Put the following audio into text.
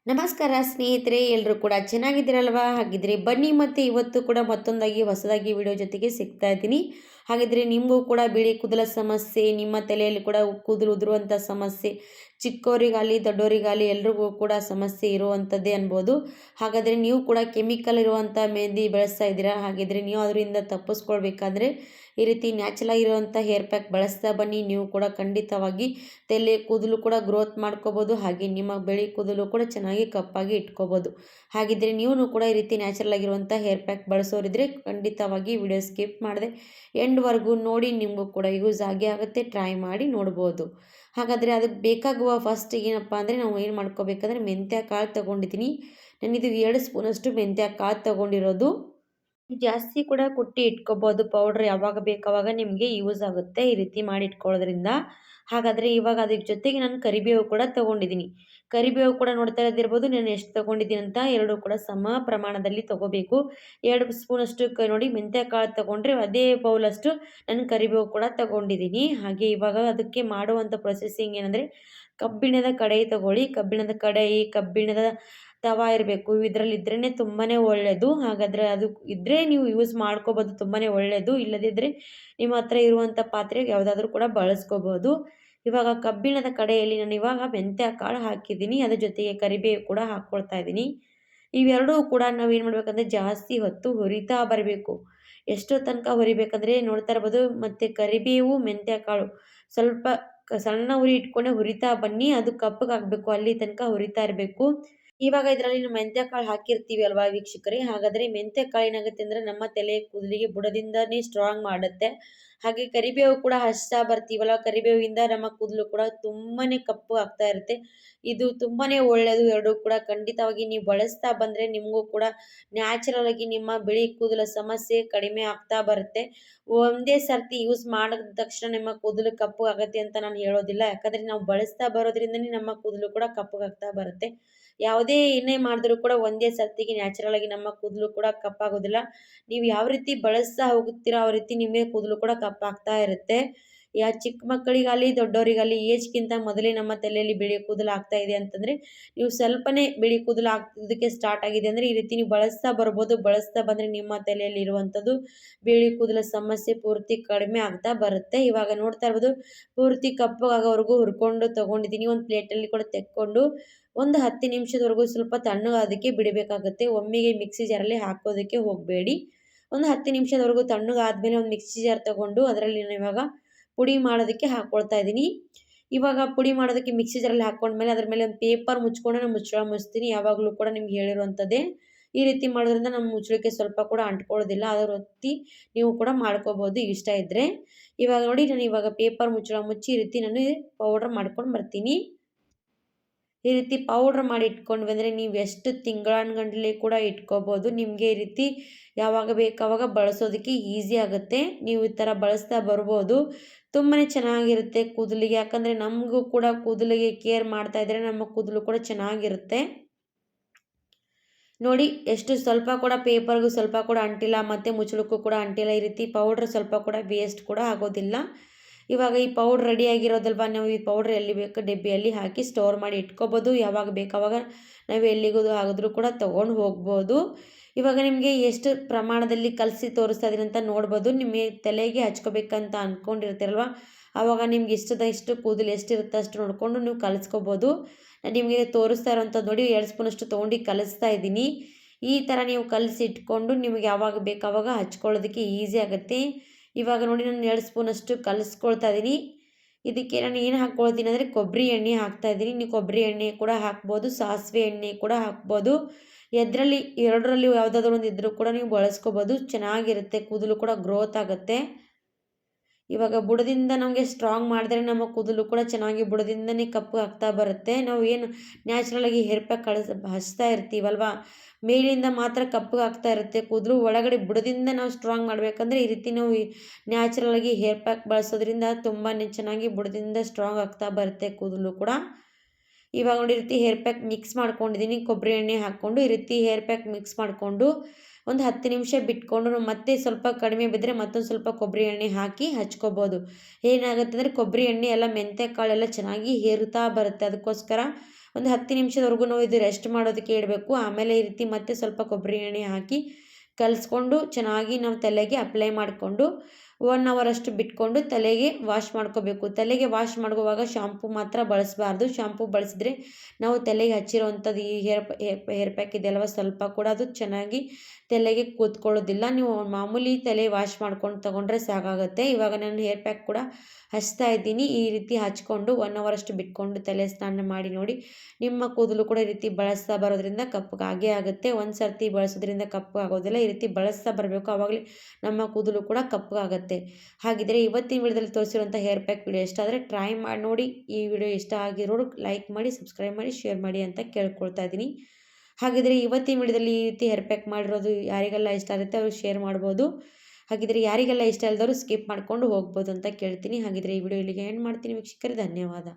ನಮಸ್ಕಾರ ಸ್ನೇಹಿತರೆ, ಎಲ್ಲರೂ ಕೂಡ ಚೆನ್ನಾಗಿದ್ದೀರಲ್ವಾ? ಹಾಗಿದ್ರೆ ಬನ್ನಿ ಮತ್ತೆ ಇವತ್ತು ಕೂಡ ಮತ್ತೊಂದಾಗಿ ಹೊಸದಾಗಿ ವಿಡಿಯೋ ಜೊತೆಗೆ ಸಿಗ್ತಾ ಇದ್ದೀನಿ. ಹಾಗಿದ್ರೆ ನಿಮಗೂ ಕೂಡ ಬಿಳಿ ಕೂದಲ ಸಮಸ್ಯೆ, ನಿಮ್ಮ ತಲೆಯಲ್ಲಿ ಕೂಡ ಕೂದಲು ಉದುರುವಂಥ ಸಮಸ್ಯೆ, ಚಿಕ್ಕವರಿಗಾಗಲಿ ದೊಡ್ಡವರಿಗಾಗಲಿ ಎಲ್ರಿಗೂ ಕೂಡ ಸಮಸ್ಯೆ ಇರುವಂಥದ್ದೇ ಅನ್ಬೋದು. ಹಾಗಾದರೆ ನೀವು ಕೂಡ ಕೆಮಿಕಲ್ ಇರುವಂಥ ಮೆಹಂದಿ ಬಳಸ್ತಾ ಇದ್ದೀರಾ? ಹಾಗಿದ್ರೆ ನೀವು ಅದರಿಂದ ತಪ್ಪಿಸ್ಕೊಳ್ಬೇಕಾದ್ರೆ ಈ ರೀತಿ ನ್ಯಾಚುರಲ್ ಆಗಿರುವಂಥ ಹೇರ್ ಪ್ಯಾಕ್ ಬಳಸ್ತಾ ಬನ್ನಿ. ನೀವು ಕೂಡ ಖಂಡಿತವಾಗಿ ತಲೆ ಕೂದಲು ಕೂಡ ಗ್ರೋತ್ ಮಾಡ್ಕೋಬೋದು, ಹಾಗೆ ನಿಮ್ಮ ಬಿಳಿ ಕೂದಲು ಕೂಡ ಚೆನ್ನಾಗಿ ಕಪ್ಪಾಗಿ ಇಟ್ಕೋಬೋದು. ಹಾಗಿದ್ರೆ ನೀವು ಕೂಡ ಈ ರೀತಿ ನ್ಯಾಚುರಲ್ ಆಗಿರುವಂಥ ಹೇರ್ ಪ್ಯಾಕ್ ಬಳಸೋರಿದ್ರೆ ಖಂಡಿತವಾಗಿ ವಿಡಿಯೋ ಸ್ಕಿಪ್ ಮಾಡಿದೆ ಎಂಡ್ವರೆಗೂ ನೋಡಿ, ನಿಮಗೂ ಕೂಡ ಯೂಸ್ ಆಗೇ ಆಗುತ್ತೆ. ಟ್ರೈ ಮಾಡಿ ನೋಡ್ಬೋದು. ಹಾಗಾದರೆ ಅದಕ್ಕೆ ಬೇಕಾಗುವ ಫಸ್ಟ್ ಏನಪ್ಪ ಅಂದರೆ, ನಾವು ಏನು ಮಾಡ್ಕೋಬೇಕಂದ್ರೆ ಮೆಂತ್ಯ ಕಾಳು ತೊಗೊಂಡಿದ್ದೀನಿ. ನಾನಿದು 2 ಸ್ಪೂನಷ್ಟು ಮೆಂತ್ಯ ಕಾಳು ತೊಗೊಂಡಿರೋದು. ಜಾಸ್ತಿ ಕೂಡ ಕುಟ್ಟಿ ಇಟ್ಕೋಬೋದು. ಪೌಡ್ರ್ ಯಾವಾಗ ಬೇಕಾವಾಗ ನಿಮಗೆ ಯೂಸ್ ಆಗುತ್ತೆ ಈ ರೀತಿ ಮಾಡಿ ಇಟ್ಕೊಳ್ಳೋದ್ರಿಂದ. ಹಾಗಾದರೆ ಇವಾಗ ಅದ್ರ ಜೊತೆಗೆ ನಾನು ಕರಿಬೇವು ಕೂಡ ತೊಗೊಂಡಿದ್ದೀನಿ. ಕರಿಬೇವು ಕೂಡ ನೋಡ್ತಾ ಇದ್ದಿರ್ಬೋದು ನಾನು ಎಷ್ಟು ತೊಗೊಂಡಿದ್ದೀನಿ ಅಂತ. 2 ಕೂಡ ಸಮ ಪ್ರಮಾಣದಲ್ಲಿ ತೊಗೋಬೇಕು. 2 ಸ್ಪೂನಷ್ಟು ನೋಡಿ ಮೆಂತ್ಯ ಕಾಳು ತೊಗೊಂಡ್ರೆ ಅದೇ ಬೌಲಷ್ಟು ನಾನು ಕರಿಬೇವು ಕೂಡ ತೊಗೊಂಡಿದ್ದೀನಿ. ಹಾಗೆ ಇವಾಗ ಅದಕ್ಕೆ ಮಾಡುವಂಥ ಪ್ರೊಸೆಸಿಂಗ್ ಏನಂದರೆ, ಕಬ್ಬಿಣದ ಕಡಾಯಿ ತೊಗೊಳ್ಳಿ. ಕಬ್ಬಿಣದ ಕಡಾಯಿ, ಕಬ್ಬಿಣದ ತವಾ ಇರಬೇಕು. ಇದರಲ್ಲಿದ್ರೇ ತುಂಬಾ ಒಳ್ಳೆಯದು. ಹಾಗಾದರೆ ಅದು ಇದ್ದರೆ ನೀವು ಯೂಸ್ ಮಾಡ್ಕೋಬೋದು, ತುಂಬಾ ಒಳ್ಳೆಯದು. ಇಲ್ಲದಿದ್ದರೆ ನಿಮ್ಮ ಹತ್ರ ಇರುವಂಥ ಪಾತ್ರೆ ಯಾವುದಾದ್ರೂ ಕೂಡ ಬಳಸ್ಕೋಬೋದು. ಇವಾಗ ಕಬ್ಬಿಣದ ಕಡೆಯಲ್ಲಿ ನಾನು ಇವಾಗ ಮೆಂತ್ಯ ಕಾಳು ಹಾಕಿದ್ದೀನಿ, ಅದ್ರ ಜೊತೆಗೆ ಕರಿಬೇವು ಕೂಡ ಹಾಕ್ಕೊಳ್ತಾ ಇದ್ದೀನಿ. ಇವೆರಡೂ ಕೂಡ ನಾವು ಏನು ಮಾಡಬೇಕಂದ್ರೆ ಜಾಸ್ತಿ ಹೊತ್ತು ಹುರಿತಾ ಬರಬೇಕು. ಎಷ್ಟೋ ತನಕ ಹುರಿಬೇಕಂದ್ರೆ ನೋಡ್ತಾ ಇರ್ಬೋದು. ಮತ್ತು ಕರಿಬೇವು, ಮೆಂತ್ಯ ಕಾಳು ಸ್ವಲ್ಪ ಸಣ್ಣ ಉರಿ ಇಟ್ಕೊಂಡೆ ಹುರಿತಾ ಬನ್ನಿ. ಅದು ಕಪ್ಪಗಾಗಬೇಕು, ಅಲ್ಲಿ ತನಕ ಹುರಿತಾ ಇರಬೇಕು. ಇವಾಗ ಇದರಲ್ಲಿ ನಾವು ಮೆಂತ್ಯ ಕಾಳು ಹಾಕಿರ್ತೀವಿ ಅಲ್ವಾ ವೀಕ್ಷಕರೇ? ಹಾಗಾದರೆ ಮೆಂತ್ಯ ಕಾಳು ಏನಾಗುತ್ತೆ ಅಂದರೆ ನಮ್ಮ ತಲೆ ಕೂದಲಿಗೆ ಬುಡದಿಂದನೇ ಸ್ಟ್ರಾಂಗ್ ಮಾಡುತ್ತೆ. ಹಾಗೆ ಕರಿಬೇವು ಕೂಡ ಹಚ್ತಾ ಬರ್ತೀವಲ್ಲ, ಕರಿಬೇವಿಂದ ನಮ್ಮ ಕೂದಲು ಕೂಡ ತುಂಬಾ ಕಪ್ಪು ಆಗ್ತಾ ಇರುತ್ತೆ. ಇದು ತುಂಬಾ ಒಳ್ಳೆಯದು. ಎರಡೂ ಕೂಡ ಖಂಡಿತವಾಗಿ ನೀವು ಬಳಸ್ತಾ ಬಂದರೆ ನಿಮಗೂ ಕೂಡ ನ್ಯಾಚುರಲ್ ಆಗಿ ನಿಮ್ಮ ಬಿಳಿ ಕೂದಲ ಸಮಸ್ಯೆ ಕಡಿಮೆ ಆಗ್ತಾ ಬರುತ್ತೆ. ಒಂದೇ ಸರ್ತಿ ಯೂಸ್ ಮಾಡಿದ ತಕ್ಷಣ ನಿಮ್ಮ ಕೂದಲು ಕಪ್ಪು ಆಗುತ್ತೆ ಅಂತ ನಾನು ಹೇಳೋದಿಲ್ಲ. ಯಾಕಂದರೆ ನಾವು ಬಳಸ್ತಾ ಬರೋದ್ರಿಂದನೇ ನಮ್ಮ ಕೂದಲು ಕೂಡ ಕಪ್ಪಗಾಗ್ತಾ ಬರುತ್ತೆ. ಯಾವುದೇ ಏನೇ ಮಾಡಿದ್ರೂ ಕೂಡ ಒಂದೇ ಸರ್ತಿಗೆ ನ್ಯಾಚುರಲ್ ಆಗಿ ನಮ್ಮ ಕೂದಲು ಕೂಡ ಕಪ್ಪಾಗೋದಿಲ್ಲ. ನೀವು ಯಾವ ರೀತಿ ಬಳಸ್ತಾ ಹೋಗುತ್ತೀರೋ ಆ ರೀತಿ ನಿಮಗೆ ಕೂದಲು ಕೂಡ ಕಪ್ಪಾಗ್ತಾ ಇರುತ್ತೆ. ಚಿಕ್ಕ ಮಕ್ಕಳಿಗಾಗಲಿ ದೊಡ್ಡವರಿಗಾಗಲಿ ಏಜ್ಗಿಂತ ಮೊದಲೇ ನಮ್ಮ ತಲೆಯಲ್ಲಿ ಬಿಳಿ ಕೂದಲು ಆಗ್ತಾ ಇದೆ ಅಂತಂದರೆ, ನೀವು ಸ್ವಲ್ಪನೇ ಬಿಳಿ ಕೂದಲು ಆಗ್ತಿದ್ದಕ್ಕೆ ಸ್ಟಾರ್ಟ್ ಆಗಿದೆ ಅಂದರೆ ಈ ರೀತಿ ನೀವು ಬಳಸ್ತಾ ಬರ್ಬೋದು. ಬಳಸ್ತಾ ಬಂದರೆ ನಿಮ್ಮ ತಲೆಯಲ್ಲಿ ಇರುವಂಥದ್ದು ಬಿಳಿ ಕೂದಲ ಸಮಸ್ಯೆ ಪೂರ್ತಿ ಕಡಿಮೆ ಆಗ್ತಾ ಬರುತ್ತೆ. ಇವಾಗ ನೋಡ್ತಾ ಇರ್ಬೋದು, ಪೂರ್ತಿ ಕಪ್ಪಗಾಗೋವರೆಗೂ ಹುರ್ಕೊಂಡು ತೊಗೊಂಡಿದ್ದೀನಿ. ಒಂದು ಪ್ಲೇಟಲ್ಲಿ ಕೂಡ ತೆಕ್ಕೊಂಡು ಒಂದು 10 ನಿಮಿಷದವರೆಗೂ ಸ್ವಲ್ಪ ತಣ್ಣಗಾಗೋದಕ್ಕೆ ಬಿಡಬೇಕಾಗುತ್ತೆ. ಒಮ್ಮೆಗೆ ಮಿಕ್ಸಿ ಜಾರಲ್ಲಿ ಹಾಕೋದಕ್ಕೆ ಹೋಗಬೇಡಿ. ಒಂದು 10 ನಿಮಿಷದವರೆಗೂ ತಣ್ಣಗಾದ್ಮೇಲೆ ಒಂದು ಮಿಕ್ಸಿ ಜಾರ್ ತೊಗೊಂಡು ಅದರಲ್ಲಿ ನಾನು ಇವಾಗ ಪುಡಿ ಮಾಡೋದಕ್ಕೆ ಹಾಕ್ಕೊಳ್ತಾ ಇದ್ದೀನಿ. ಇವಾಗ ಪುಡಿ ಮಾಡೋದಕ್ಕೆ ಮಿಕ್ಸಿ ಜಾರಲ್ಲಿ ಹಾಕ್ಕೊಂಡ್ಮೇಲೆ ಅದ್ರ ಮೇಲೆ ಒಂದು ಪೇಪರ್ ಮುಚ್ಕೊಂಡು ನಾನು ಮುಚ್ಚಳ ಮುಚ್ತೀನಿ. ಯಾವಾಗಲೂ ಕೂಡ ನಿಮ್ಗೆ ಹೇಳಿರುವಂಥದ್ದೇ. ಈ ರೀತಿ ಮಾಡೋದ್ರಿಂದ ನಮ್ಮ ಮುಚ್ಚಳಕ್ಕೆ ಸ್ವಲ್ಪ ಕೂಡ ಅಂಟ್ಕೊಳ್ಳೋದಿಲ್ಲ. ಅದರ ಹೊತ್ತಿ ನೀವು ಕೂಡ ಮಾಡ್ಕೋಬೋದು ಇಷ್ಟ ಇದ್ದರೆ. ಇವಾಗ ನೋಡಿ, ನಾನು ಇವಾಗ ಪೇಪರ್ ಮುಚ್ಚಳ ಮುಚ್ಚಿ ಈ ರೀತಿ ನಾನು ಪೌಡ್ರ್ ಮಾಡ್ಕೊಂಡು ಬರ್ತೀನಿ. ಈ ರೀತಿ ಪೌಡ್ರ್ ಮಾಡಿ ಇಟ್ಕೊಂಡ್ವಿ ಅಂದರೆ ನೀವು ಎಷ್ಟು ತಿಂಗಳಾನುಗಟ್ಟಲೆ ಕೂಡ ಇಟ್ಕೋಬೋದು. ನಿಮಗೆ ಈ ರೀತಿ ಯಾವಾಗ ಬೇಕಾವಾಗ ಬಳಸೋದಕ್ಕೆ ಈಸಿ ಆಗುತ್ತೆ. ನೀವು ಈ ಥರ ಬಳಸ್ತಾ ಬರ್ಬೋದು. ತುಂಬಾ ಚೆನ್ನಾಗಿರುತ್ತೆ ಕೂದಲಿಗೆ. ಯಾಕಂದರೆ ನಮಗೂ ಕೂಡ ಕೂದಲಿಗೆ ಕೇರ್ ಮಾಡ್ತಾ ಇದ್ದರೆ ನಮ್ಮ ಕೂದಲು ಕೂಡ ಚೆನ್ನಾಗಿರುತ್ತೆ. ನೋಡಿ, ಎಷ್ಟು ಸ್ವಲ್ಪ ಕೂಡ ಪೇಪರ್ಗೂ ಸ್ವಲ್ಪ ಕೂಡ ಅಂಟಿಲ್ಲ, ಮತ್ತು ಮುಚ್ಚಳಕ್ಕೂ ಕೂಡ ಅಂಟಿಲ್ಲ. ಈ ರೀತಿ ಪೌಡ್ರ್ ಸ್ವಲ್ಪ ಕೂಡ ವೇಸ್ಟ್ ಕೂಡ ಆಗೋದಿಲ್ಲ. ಇವಾಗ ಈ ಪೌಡ್ರ್ ರೆಡಿಯಾಗಿರೋದಲ್ವ, ನಾವು ಈ ಪೌಡ್ರ್ ಎಲ್ಲಿ ಬೇಕು ಡಬ್ಬಿಯಲ್ಲಿ ಹಾಕಿ ಸ್ಟೋರ್ ಮಾಡಿ ಇಟ್ಕೋಬೋದು. ಯಾವಾಗ ಬೇಕಾವಾಗ ನಾವು ಎಲ್ಲಿಗೂ ಆಗಿದ್ರೂ ಕೂಡ ತೊಗೊಂಡು ಹೋಗ್ಬೋದು. ಇವಾಗ ನಿಮಗೆ ಎಷ್ಟು ಪ್ರಮಾಣದಲ್ಲಿ ಕಲಸಿ ತೋರಿಸ್ತಾ ಇದ್ದೀನಿ ಅಂತ ನೋಡ್ಬೋದು. ನಿಮಗೆ ತಲೆಗೆ ಹಚ್ಕೋಬೇಕಂತ ಅಂದ್ಕೊಂಡಿರ್ತೀರಲ್ವ, ಆವಾಗ ನಿಮ್ಗೆ ಇಷ್ಟು ಕೂದಲು ಎಷ್ಟಿರುತ್ತೆ ಅಷ್ಟು ನೋಡಿಕೊಂಡು ನೀವು ಕಲಿಸ್ಕೋಬೋದು. ನಾನು ನಿಮಗೆ ತೋರಿಸ್ತಾ ಇರೋಂಥದ್ದು ನೋಡಿ, 2 ಸ್ಪೂನಷ್ಟು ತೊಗೊಂಡು ಕಲಿಸ್ತಾ ಇದ್ದೀನಿ. ಈ ಥರ ನೀವು ಕಲಸಿ ಇಟ್ಕೊಂಡು ನಿಮಗೆ ಯಾವಾಗ ಬೇಕಾವಾಗ ಹಚ್ಕೊಳ್ಳೋದಕ್ಕೆ ಈಸಿ ಆಗುತ್ತೆ. ಇವಾಗ ನೋಡಿ, ನಾನು 2 ಸ್ಪೂನಷ್ಟು ಕಲಿಸ್ಕೊಳ್ತಾ ಇದ್ದೀನಿ. ಇದಕ್ಕೆ ನಾನು ಏನು ಹಾಕ್ಕೊಳ್ತೀನಿ ಅಂದರೆ ಕೊಬ್ಬರಿ ಎಣ್ಣೆ ಹಾಕ್ತಾಯಿದ್ದೀನಿ. ನೀವು ಕೊಬ್ಬರಿ ಎಣ್ಣೆ ಕೂಡ ಹಾಕ್ಬೋದು, ಸಾಸಿವೆ ಎಣ್ಣೆ ಕೂಡ ಹಾಕ್ಬೋದು. ಎರಡರಲ್ಲಿ ಯಾವುದಾದ್ರೂ ಒಂದು ಇದ್ದರೂ ಕೂಡ ನೀವು ಬಳಸ್ಕೋಬೋದು. ಚೆನ್ನಾಗಿರುತ್ತೆ, ಕೂದಲು ಕೂಡ ಗ್ರೋತ್ ಆಗುತ್ತೆ. ಇವಾಗ ಬುಡದಿಂದ ನಮಗೆ ಸ್ಟ್ರಾಂಗ್ ಮಾಡಿದ್ರೆ ನಮ್ಮ ಕೂದಲು ಕೂಡ ಚೆನ್ನಾಗಿ ಬುಡದಿಂದನೇ ಕಪ್ಪು ಆಗ್ತಾ ಬರುತ್ತೆ. ನಾವು ಏನು ನ್ಯಾಚುರಲಾಗಿ ಹೇರ್ ಪ್ಯಾಕ್ ಹಚ್ತಾ ಇರ್ತೀವಲ್ವ, ಮೇಲಿಂದ ಮಾತ್ರ ಕಪ್ಪು ಆಗ್ತಾ ಇರುತ್ತೆ ಕೂದಲು. ಒಳಗಡೆ ಬುಡದಿಂದ ನಾವು ಸ್ಟ್ರಾಂಗ್ ಮಾಡಬೇಕಂದ್ರೆ ಈ ರೀತಿ ನಾವು ನ್ಯಾಚುರಲಾಗಿ ಹೇರ್ ಪ್ಯಾಕ್ ಬಳಸೋದ್ರಿಂದ ತುಂಬಾ ಚೆನ್ನಾಗಿ ಬುಡದಿಂದ ಸ್ಟ್ರಾಂಗ್ ಆಗ್ತಾ ಬರುತ್ತೆ ಕೂದಲು ಕೂಡ. ಇವಾಗ ನೋಡಿ, ಈ ರೀತಿ ಹೇರ್ ಪ್ಯಾಕ್ ಮಿಕ್ಸ್ ಮಾಡ್ಕೊಂಡಿದ್ದೀನಿ. ಕೊಬ್ಬರಿ ಎಣ್ಣೆ ಹಾಕ್ಕೊಂಡು ಈ ರೀತಿ ಹೇರ್ ಪ್ಯಾಕ್ ಮಿಕ್ಸ್ ಮಾಡಿಕೊಂಡು ಒಂದು 10 ನಿಮಿಷ ಬಿಟ್ಕೊಂಡು ಮತ್ತೆ ಸ್ವಲ್ಪ ಕಡಿಮೆ ಬಿದ್ದರೆ ಮತ್ತೊಂದು ಸ್ವಲ್ಪ ಕೊಬ್ಬರಿ ಎಣ್ಣೆ ಹಾಕಿ ಹಚ್ಕೋಬೋದು. ಏನಾಗುತ್ತೆ ಅಂದರೆ ಕೊಬ್ಬರಿ ಎಣ್ಣೆ ಎಲ್ಲ ಮೆಂತ್ಯ ಕಾಳೆಲ್ಲ ಚೆನ್ನಾಗಿ ಹೇರುತ್ತಾ ಬರುತ್ತೆ. ಅದಕ್ಕೋಸ್ಕರ ಒಂದು 10 ನಿಮಿಷದವರೆಗೂ ನಾವು ಇದು ರೆಸ್ಟ್ ಮಾಡೋದಕ್ಕೆ ಇಡಬೇಕು. ಆಮೇಲೆ ಈ ರೀತಿ ಮತ್ತೆ ಸ್ವಲ್ಪ ಕೊಬ್ಬರಿ ಎಣ್ಣೆ ಹಾಕಿ ಕಲಿಸ್ಕೊಂಡು ಚೆನ್ನಾಗಿ ನಾವು ತಲೆಗೆ ಅಪ್ಲೈ ಮಾಡಿಕೊಂಡು 1 ಅವರ್ ಅಷ್ಟು ಬಿಟ್ಕೊಂಡು ತಲೆಗೆ ವಾಶ್ ಮಾಡ್ಕೋಬೇಕು. ತಲೆಗೆ ವಾಶ್ ಮಾಡುವಾಗ ಶಾಂಪೂ ಮಾತ್ರ ಬಳಸಬಾರ್ದು. ಶಾಂಪೂ ಬಳಸಿದ್ರೆ ನಾವು ತಲೆಗೆ ಹಚ್ಚಿರುವಂಥದ್ದು ಈ ಹೇರ್ ಪ್ಯಾಕ್ ಇದೆಯಲ್ವ ಸ್ವಲ್ಪ ಕೂಡ ಅದು ಚೆನ್ನಾಗಿ ತಲೆಗೆ ಕೂತ್ಕೊಳ್ಳೋದಿಲ್ಲ. ನೀವು ಮಾಮೂಲಿ ತಲೆ ವಾಶ್ ಮಾಡ್ಕೊಂಡು ತಗೊಂಡ್ರೆ ಸಾಕಾಗುತ್ತೆ. ಇವಾಗ ನಾನು ಹೇರ್ ಪ್ಯಾಕ್ ಕೂಡ ಹಚ್ತಾ ಇದ್ದೀನಿ. ಈ ರೀತಿ ಹಚ್ಕೊಂಡು 1 ಅವರ್ ಅಷ್ಟು ಬಿಟ್ಕೊಂಡು ತಲೆ ಸ್ನಾನ ಮಾಡಿ ನೋಡಿ. ನಿಮ್ಮ ಕೂದಲು ಕೂಡ ಈ ರೀತಿ ಬಳಸ್ತಾ ಬರೋದ್ರಿಂದ ಕಪ್ಪಗಾಗೇ ಆಗುತ್ತೆ. ಒಂದು ಸರ್ತಿ ಬಳಸೋದ್ರಿಂದ ಕಪ್ಪಗಾಗೋದಿಲ್ಲ. ಈ ರೀತಿ ಬಳಸ್ತಾ ಬರಬೇಕು, ಆವಾಗಲೇ ನಮ್ಮ ಕೂದಲು ಕೂಡ ಕಪ್ಪಗಾಗುತ್ತೆ. ಹಾಗಿದ್ರೆ ಇವತ್ತಿನ ವಿಡಿಯೋದಲ್ಲಿ ತೋರಿಸಿರುವಂಥ ಹೇರ್ ಪ್ಯಾಕ್ ವಿಡಿಯೋ ಇಷ್ಟ ಆದರೆ ಟ್ರೈ ಮಾಡಿ ನೋಡಿ. ಈ ವಿಡಿಯೋ ಇಷ್ಟ ಆಗಿರೋರು ಲೈಕ್ ಮಾಡಿ, ಸಬ್ಸ್ಕ್ರೈಬ್ ಮಾಡಿ, ಶೇರ್ ಮಾಡಿ ಅಂತ ಕೇಳ್ಕೊಳ್ತಾ ಇದ್ದೀನಿ. ಹಾಗಿದ್ರೆ ಇವತ್ತಿನ ವಿಡಿಯೋದಲ್ಲಿ ಈ ರೀತಿ ಹೇರ್ ಪ್ಯಾಕ್ ಮಾಡಿರೋದು ಯಾರಿಗೆಲ್ಲ ಇಷ್ಟ ಆಗುತ್ತೆ ಅವರು ಶೇರ್ ಮಾಡ್ಬೋದು. ಹಾಗಿದ್ರೆ ಯಾರಿಗೆಲ್ಲ ಇಷ್ಟ ಇಲ್ಲದವರು ಸ್ಕಿಪ್ ಮಾಡ್ಕೊಂಡು ಹೋಗ್ಬೋದು ಅಂತ ಕೇಳ್ತೀನಿ. ಹಾಗಿದ್ರೆ ಈ ವಿಡಿಯೋ ಇಲ್ಲಿಗೆ ಎಂಡ್ ಮಾಡ್ತೀನಿ ವೀಕ್ಷಕರೇ. ಧನ್ಯವಾದ.